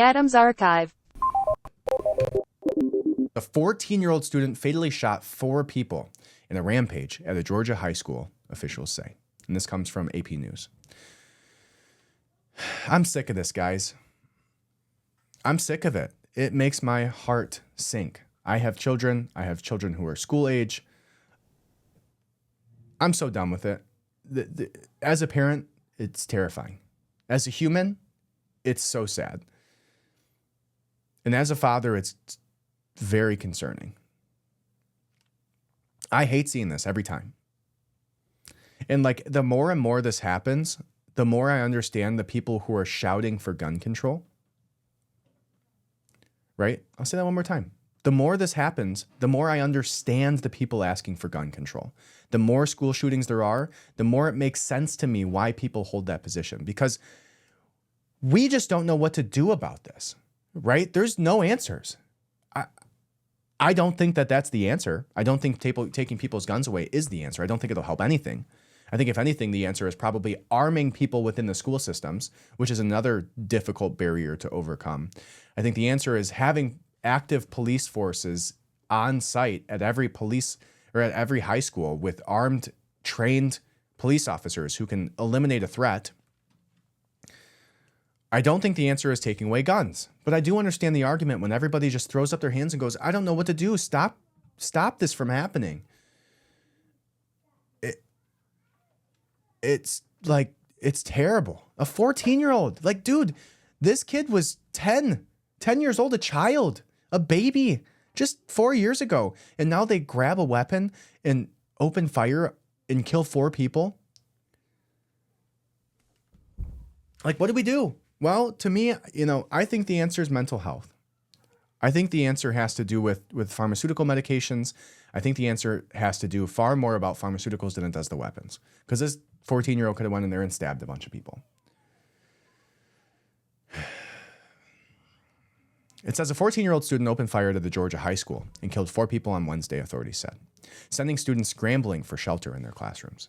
Adams Archive. A 14-year-old student fatally shot 4 people in a rampage at a Georgia high school, officials say. And this comes from AP News. I'm sick of this, guys. I'm sick of it. It makes my heart sink. I have children. I have children who are school age. I'm so done with it. As a parent, it's terrifying. As a human, it's so sad. And as a father, it's very concerning. I hate seeing this every time. And like the more and more this happens, the more I understand the people who are shouting for gun control. Right? I'll say that one more time. The more this happens, the more I understand the people asking for gun control. The more school shootings there are, the more it makes sense to me why people hold that position. Because we just don't know what to do about this, right? There's no answers. I don't think that that's the answer. I don't think taking people's guns away is the answer. I don't think it'll help anything. I think if anything, the answer is probably arming people within the school systems, which is another difficult barrier to overcome. I think the answer is having active police forces on site at every police or at every high school with armed, trained police officers who can eliminate a threat. I don't think the answer is taking away guns, but I do understand the argument when everybody just throws up their hands and goes, I don't know what to do. Stop this from happening. It's like, it's terrible. A 14-year-old, like, dude, this kid was 10 years old, a child, a baby, just 4 years ago. And now they grab a weapon and open fire and kill 4 people. Like, what do we do? Well, to me, I think the answer is mental health. I think the answer has to do with pharmaceutical medications. I think the answer has to do far more about pharmaceuticals than it does the weapons. Because this 14-year-old could have went in there and stabbed a bunch of people. It says a 14-year-old student opened fire at the Georgia high school and killed 4 people on Wednesday, authorities said, sending students scrambling for shelter in their classrooms.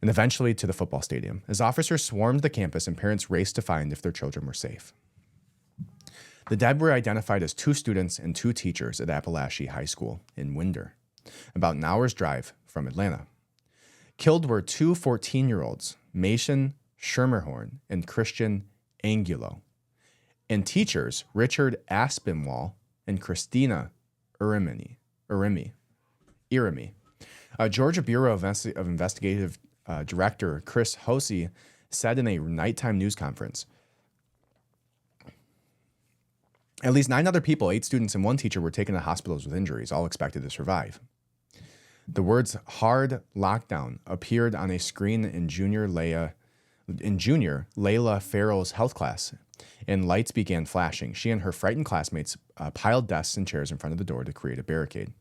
And eventually to the football stadium, as officers swarmed the campus and parents raced to find if their children were safe. The dead were identified as 2 students and 2 teachers at Appalachia High School in Winder, about an hour's drive from Atlanta. Killed were 2 14-year-olds, Mason Schermerhorn and Christian Angulo, and teachers Richard Aspinwall and Christina Irimi. Georgia Bureau of Investigative Director Chris Hosey said in a nighttime news conference, at least 9 other people, 8 students and 1 teacher, were taken to hospitals with injuries, all expected to survive. The words "hard lockdown" appeared on a screen in junior Layla Farrell's health class, and lights began flashing. She and her frightened classmates piled desks and chairs in front of the door to create a barricade.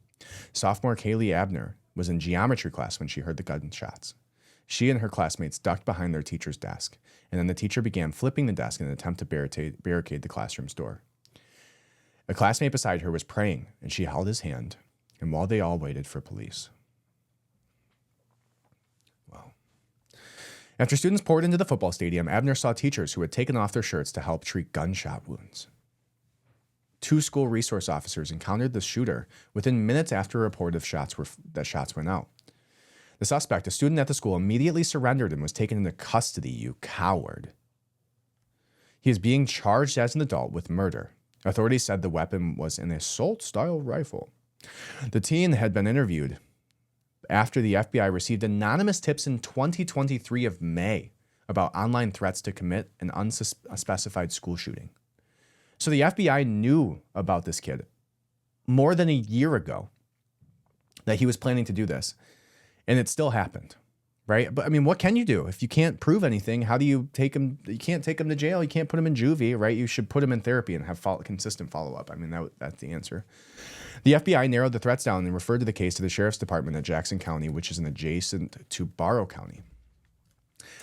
Sophomore Kaylee Abner was in geometry class when she heard the gunshots. She and her classmates ducked behind their teacher's desk, and then the teacher began flipping the desk in an attempt to barricade the classroom's door. A classmate beside her was praying, and she held his hand, and while they all waited for police. Wow. After students poured into the football stadium, Abner saw teachers who had taken off their shirts to help treat gunshot wounds. 2 school resource officers encountered the shooter within minutes after a report of shots went out. The suspect, a student at the school, immediately surrendered and was taken into custody, you coward. He is being charged as an adult with murder. Authorities said the weapon was an assault-style rifle. The teen had been interviewed after the FBI received anonymous tips in 2023 of May about online threats to commit an unspecified school shooting. So the FBI knew about this kid more than a year ago, that he was planning to do this, and it still happened, right? But I mean, what can you do? If you can't prove anything, how do you take him? You can't take him to jail. You can't put him in juvie, right? You should put him in therapy and have consistent follow-up. I mean, that's the answer. The FBI narrowed the threats down and referred to the case to the Sheriff's Department at Jackson County, which is adjacent to Barrow County.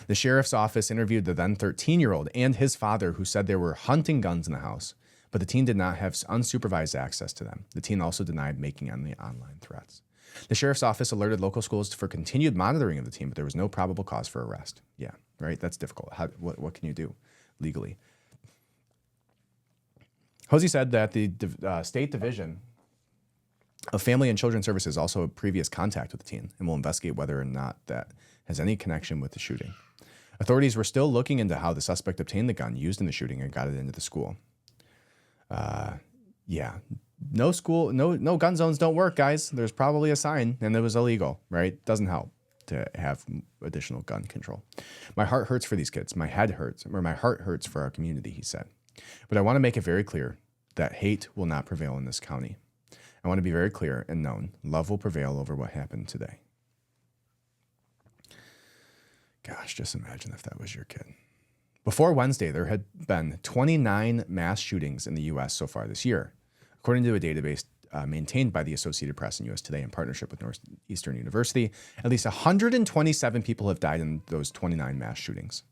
The Sheriff's Office interviewed the then 13-year-old and his father, who said they were hunting guns in the house, but the teen did not have unsupervised access to them. The teen also denied making any online threats. The Sheriff's Office alerted local schools for continued monitoring of the teen, but there was no probable cause for arrest. Yeah, right? That's difficult. What can you do legally? Hosey said that the State Division of Family and Children Services also had previous contact with the teen and will investigate whether or not that has any connection with the shooting. Authorities were still looking into how the suspect obtained the gun used in the shooting and got it into the school. Yeah, no gun zones don't work, guys. There's probably a sign, and it was illegal, right? Doesn't help to have additional gun control. My heart hurts for these kids. My head hurts, or my heart hurts for our community, he said. But I want to make it very clear that hate will not prevail in this county. I want to be very clear and known. Love will prevail over what happened today. Gosh, just imagine if that was your kid. Before Wednesday, there had been 29 mass shootings in the U.S. so far this year, according to a database maintained by the Associated Press and U.S. Today in partnership with Northeastern University. At least 127 people have died in those 29 mass shootings,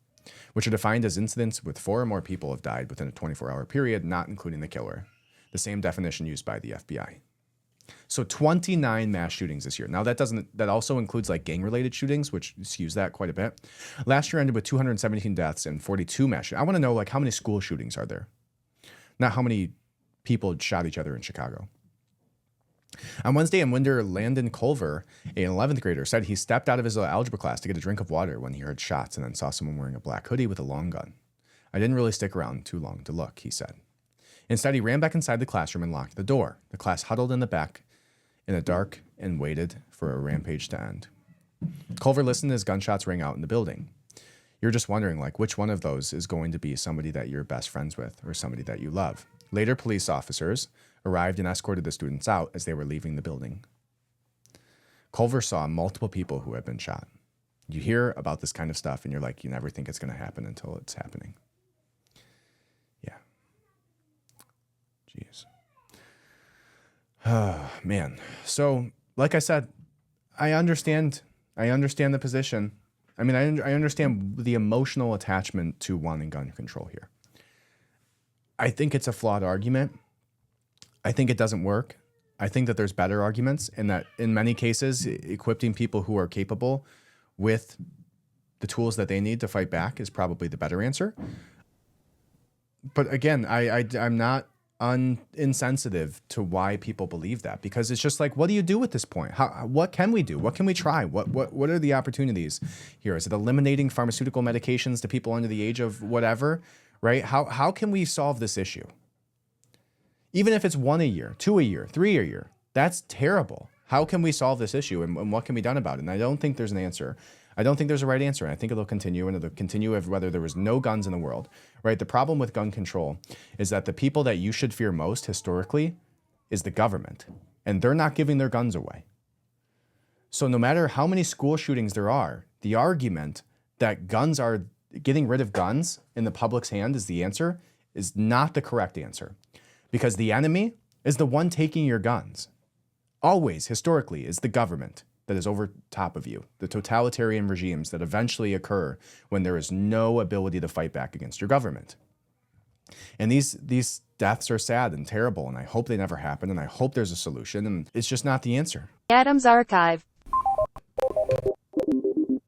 which are defined as incidents with 4 or more people have died within a 24-hour period, not including the killer, the same definition used by the FBI. So 29 mass shootings this year. Now that also includes like gang-related shootings, which skews that quite a bit. Last year ended with 217 deaths and 42 mass shootings. I want to know like how many school shootings are there, not how many people shot each other in Chicago. On Wednesday in Winder, Landon Culver, an 11th grader, said he stepped out of his algebra class to get a drink of water when he heard shots and then saw someone wearing a black hoodie with a long gun. I didn't really stick around too long to look, he said. Instead, he ran back inside the classroom and locked the door. The class huddled in the back in the dark and waited for a rampage to end. Culver listened as gunshots rang out in the building. You're just wondering, like, which one of those is going to be somebody that you're best friends with or somebody that you love. Later, police officers arrived and escorted the students out as they were leaving the building. Culver saw multiple people who had been shot. You hear about this kind of stuff and you're like, you never think it's going to happen until it's happening. Yeah. Jeez. Oh, man. So, like I said, I understand the position. I mean, I understand the emotional attachment to wanting gun control here. I think it's a flawed argument. I think it doesn't work. I think that there's better arguments, and that in many cases, equipping people who are capable with the tools that they need to fight back is probably the better answer. But again, I'm not insensitive to why people believe that, because it's just like, what do you do at this point? What can we do? What can we try? What are the opportunities here? Is it eliminating pharmaceutical medications to people under the age of whatever, right? How can we solve this issue? Even if it's 1 a year, 2 a year, 3 a year, that's terrible. How can we solve this issue, and what can be done about it? And I don't think there's an answer. I don't think there's a right answer. And I think it'll continue, and it'll continue whether there was no guns in the world, right? The problem with gun control is that the people that you should fear most historically is the government, and they're not giving their guns away. So no matter how many school shootings there are, the argument that getting rid of guns in the public's hand is the answer is not the correct answer, because the enemy is the one taking your guns. Always, historically, is the government that is over top of you, the totalitarian regimes that eventually occur when there is no ability to fight back against your government. And these deaths are sad and terrible, and I hope they never happen, and I hope there's a solution, and it's just not the answer. Adams Archive.